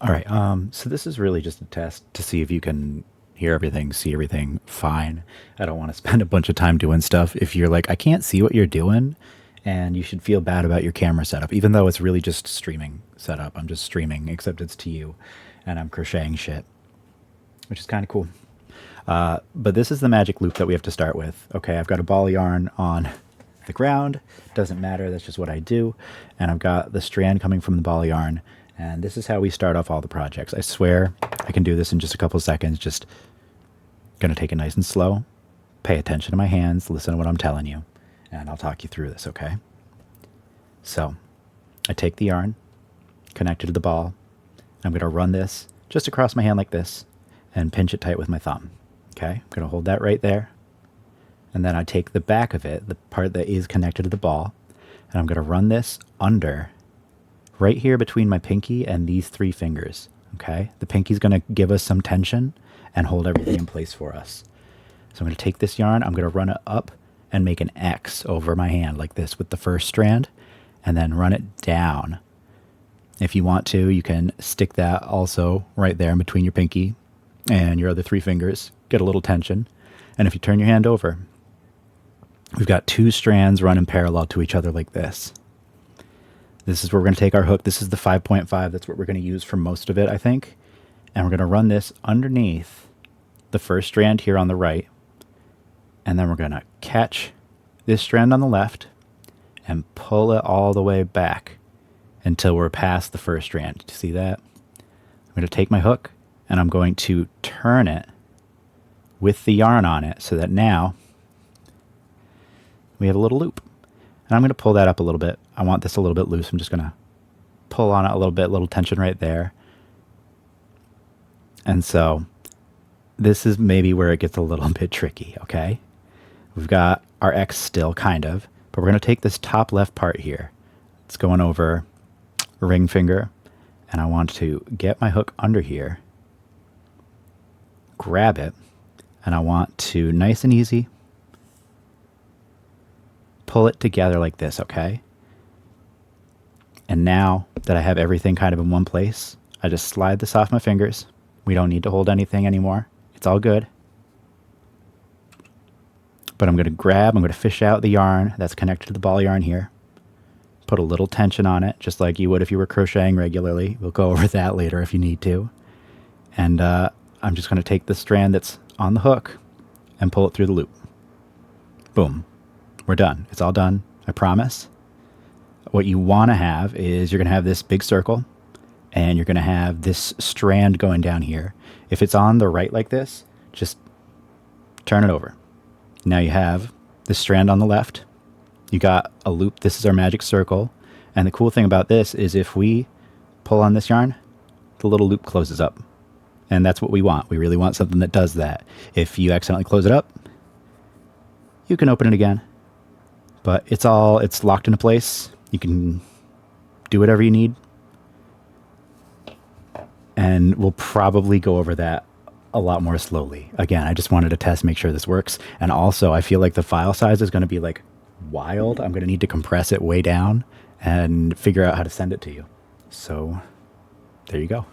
All right, so this is really just a test to see if you can hear everything, see everything fine. I don't want to spend a bunch of time doing stuff if you're like, I can't see what you're doing, and you should feel bad about your camera setup, even though it's really just streaming setup. I'm just streaming, except it's to you, and I'm crocheting shit, which is kind of cool. But this is the magic loop that we have to start with. Okay, I've got a ball of yarn on the ground. Doesn't matter, that's just what I do. And I've got the strand coming from the ball of yarn. And this is how we start off all the projects. I swear I can do this in just a couple of seconds. Just gonna take it nice and slow. Pay attention to my hands, listen to what I'm telling you, and I'll talk you through this, okay? So I take the yarn, connect it to the ball. I'm gonna run this just across my hand like this and pinch it tight with my thumb. Okay, I'm gonna hold that right there. And then I take the back of it, the part that is connected to the ball, and I'm gonna run this under right here between my pinky and these three fingers. Okay, the pinky's gonna give us some tension and hold everything in place for us. So I'm gonna take this yarn, I'm gonna run it up and make an X over my hand like this with the first strand, and then run it down. If you want to, you can stick that also right there in between your pinky and your other three fingers, get a little tension. And if you turn your hand over, we've got two strands running parallel to each other like this. This is where we're going to take our hook. This is the 5.5. That's what we're going to use for most of it, I think. And we're going to run this underneath the first strand here on the right. And then we're going to catch this strand on the left and pull it all the way back until we're past the first strand. Do you see that? I'm going to take my hook and I'm going to turn it with the yarn on it so that now we have a little loop. And I'm going to pull that up a little bit. I want this a little bit loose. I'm just going to pull on it a little bit, little tension right there. And so this is maybe where it gets a little bit tricky, okay? We've got our X still, kind of, but we're going to take this top left part here. It's going over ring finger, and I want to get my hook under here, grab it, and I want to, nice and easy, pull it together like this, okay? And now that I have everything kind of in one place, I just slide this off my fingers. We don't need to hold anything anymore. It's all good. But I'm going to fish out the yarn that's connected to the ball yarn here. Put a little tension on it, just like you would if you were crocheting regularly. We'll go over that later if you need to. And I'm just going to take the strand that's on the hook and pull it through the loop. Boom. We're done. It's all done. I promise. What you want to have is you're going to have this big circle and you're going to have this strand going down here. If it's on the right like this, just turn it over. Now you have this strand on the left. You got a loop. This is our magic circle. And the cool thing about this is if we pull on this yarn, the little loop closes up. And that's what we want. We really want something that does that. If you accidentally close it up, you can open it again. But it's locked into place. You can do whatever you need. And we'll probably go over that a lot more slowly. Again, I just wanted to test, make sure this works. And also, I feel like the file size is going to be like wild. I'm going to need to compress it way down and figure out how to send it to you. So there you go.